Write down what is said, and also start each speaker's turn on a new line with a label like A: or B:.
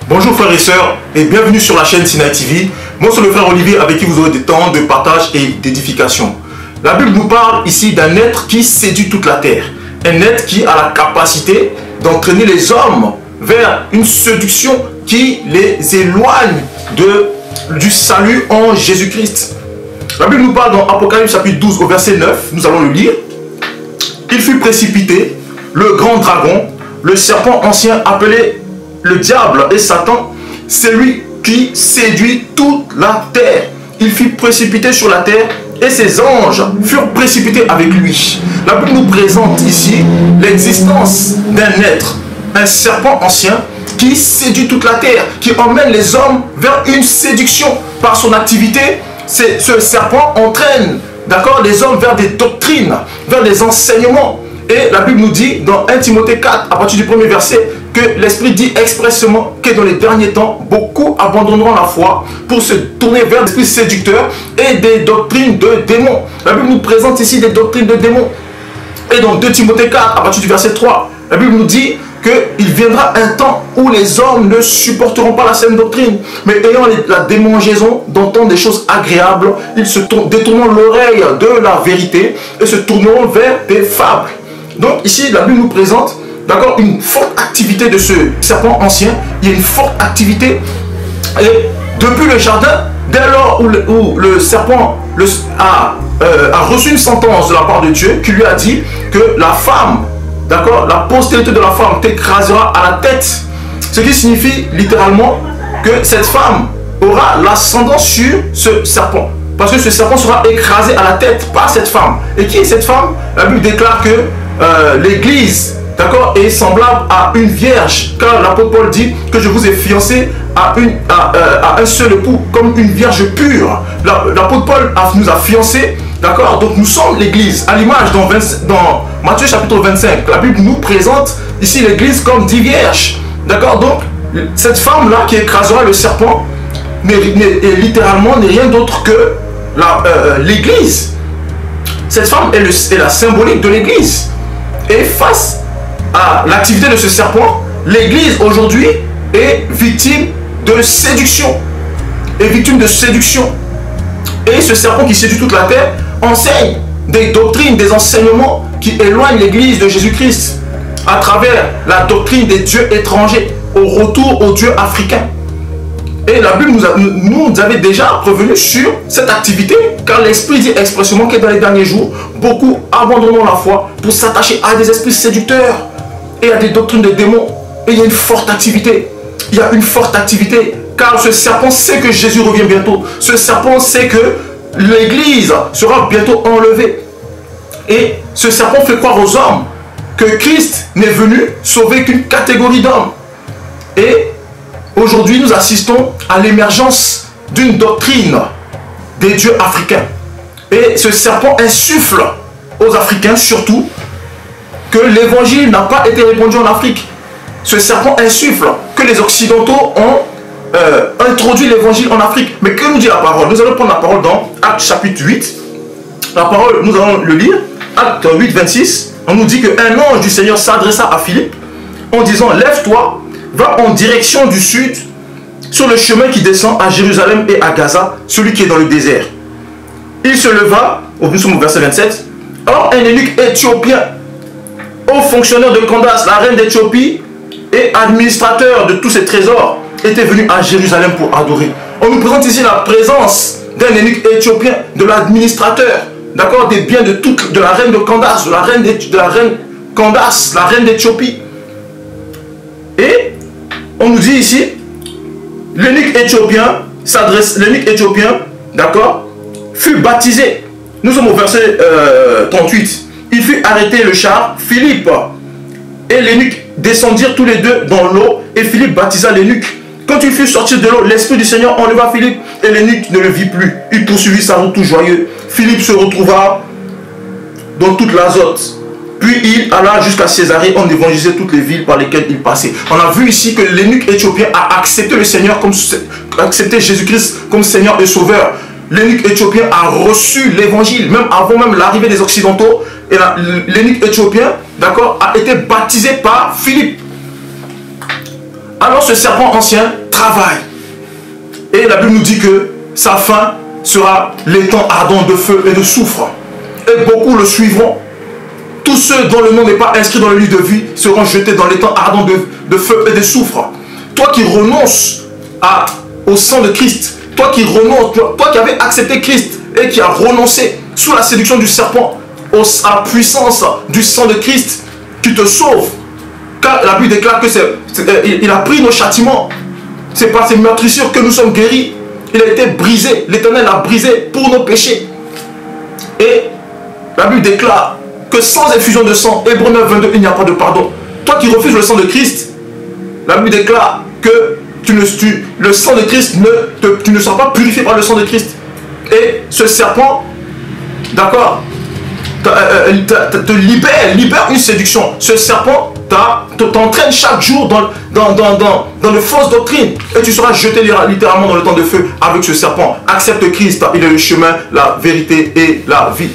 A: Bonjour frères et sœurs et bienvenue sur la chaîne Sinaï TV. Moi c'est le frère Olivier avec qui vous aurez des temps de partage et d'édification. La Bible nous parle ici d'un être qui séduit toute la terre. Un être qui a la capacité d'entraîner les hommes vers une séduction qui les éloigne du salut en Jésus-Christ. La Bible nous parle dans Apocalypse chapitre 12 au verset 9, nous allons le lire. Il fut précipité, le grand dragon, le serpent ancien appelé le diable et Satan, c'est lui qui séduit toute la terre. Il fut précipité sur la terre et ses anges furent précipités avec lui. La Bible nous présente ici l'existence d'un être, un serpent ancien qui séduit toute la terre, qui emmène les hommes vers une séduction. Par son activité, ce serpent entraîne les hommes vers des doctrines, vers des enseignements. Et la Bible nous dit dans 1 Timothée 4, à partir du premier verset, que l'Esprit dit expressément que dans les derniers temps, beaucoup abandonneront la foi pour se tourner vers l'esprit séducteur et des doctrines de démons. La Bible nous présente ici des doctrines de démons. Et dans 2 Timothée 4, à partir du verset 3, la Bible nous dit qu'il viendra un temps où les hommes ne supporteront pas la saine doctrine, mais ayant la démangeaison d'entendre des choses agréables, ils se détourneront l'oreille de la vérité et se tourneront vers des fables. Donc ici, la Bible nous présente une forte activité de ce serpent ancien. Il y a une forte activité. Et depuis le jardin, dès lors où le serpent a reçu une sentence de la part de Dieu qui lui a dit que la femme, la postérité de la femme t'écrasera à la tête. Ce qui signifie littéralement que cette femme aura l'ascendant sur ce serpent. Parce que ce serpent sera écrasé à la tête par cette femme. Et qui est cette femme? La Bible déclare que l'Église est semblable à une vierge, car l'apôtre Paul dit que je vous ai fiancé à un seul époux comme une vierge pure. L'apôtre Paul nous a fiancés, donc nous sommes l'Église, à l'image dans Matthieu chapitre 25. La Bible nous présente ici l'Église comme 10 vierges, donc cette femme là qui écrasera le serpent littéralement n'est rien d'autre que l'Église. Cette femme est la symbolique de l'Église. Et face à l'activité de ce serpent, l'Église aujourd'hui est victime de séduction. Et ce serpent qui séduit toute la terre enseigne des doctrines, des enseignements qui éloignent l'Église de Jésus-Christ à travers la doctrine des dieux étrangers, au retour aux dieux africains. Et la Bible nous avait déjà prévenu sur cette activité, car l'Esprit dit expressément que dans les derniers jours, beaucoup abandonneront la foi pour s'attacher à des esprits séducteurs et à des doctrines de démons. Et il y a une forte activité. Il y a une forte activité, car ce serpent sait que Jésus revient bientôt. Ce serpent sait que l'Église sera bientôt enlevée. Et ce serpent fait croire aux hommes que Christ n'est venu sauver qu'une catégorie d'hommes. Et aujourd'hui, nous assistons à l'émergence d'une doctrine des dieux africains. Et ce serpent insuffle aux Africains surtout que l'évangile n'a pas été répandu en Afrique. Ce serpent insuffle que les Occidentaux ont introduit l'évangile en Afrique. Mais que nous dit la parole? Nous allons prendre la parole dans Actes chapitre 8. La parole, nous allons le lire. Actes 8, 26. On nous dit qu'un ange du Seigneur s'adressa à Philippe en disant: lève-toi, va en direction du sud, sur le chemin qui descend à Jérusalem et à Gaza, celui qui est dans le désert. Il se leva, nous sommes au verset 27, or un eunuque éthiopien, haut fonctionnaire de Candace, la reine d'Éthiopie, et administrateur de tous ses trésors, était venu à Jérusalem pour adorer. On nous présente ici la présence d'un eunuque éthiopien, de l'administrateur, des biens de la reine de Candace, de la reine Candace, la reine d'Éthiopie. Et on nous dit ici, l'eunuque éthiopien fut baptisé. Nous sommes au verset 38. Il fut arrêté le char, Philippe et l'eunuque descendirent tous les deux dans l'eau et Philippe baptisa l'eunuque. Quand il fut sorti de l'eau, l'Esprit du Seigneur enleva Philippe et l'eunuque ne le vit plus. Il poursuivit sa route tout joyeux. Philippe se retrouva dans toute l'Azote. Puis il alla jusqu'à Césarée, on évangélisait toutes les villes par lesquelles il passait. On a vu ici que l'eunuque éthiopien a accepté le Seigneur, accepté Jésus-Christ comme Seigneur et Sauveur. L'eunuque éthiopien a reçu l'évangile, même avant même l'arrivée des Occidentaux. Et l'eunuque éthiopien, a été baptisé par Philippe. Alors ce serpent ancien travaille. Et la Bible nous dit que sa fin sera l'étang ardent de feu et de soufre. Et beaucoup le suivront. Tous ceux dont le nom n'est pas inscrit dans le livre de vie seront jetés dans l'étang ardent de feu et de soufre. Toi qui renonces au sang de Christ, toi qui renonces, toi qui avais accepté Christ et qui a renoncé sous la séduction du serpent à la puissance du sang de Christ qui te sauve. Car la Bible déclare que il a pris nos châtiments. C'est par ses meurtrissures que nous sommes guéris. Il a été brisé. L'Éternel a brisé pour nos péchés. Et la Bible déclare que sans effusion de sang, Hébreux 9, 22, il n'y a pas de pardon. Toi qui refuses le sang de Christ, la Bible déclare que le sang de Christ tu ne seras pas purifié par le sang de Christ. Et ce serpent, d'accord, te libère une séduction. Ce serpent t'entraîne chaque jour dans de fausses doctrines. Et tu seras jeté littéralement dans le temps de feu avec ce serpent. Accepte Christ, il est le chemin, la vérité et la vie.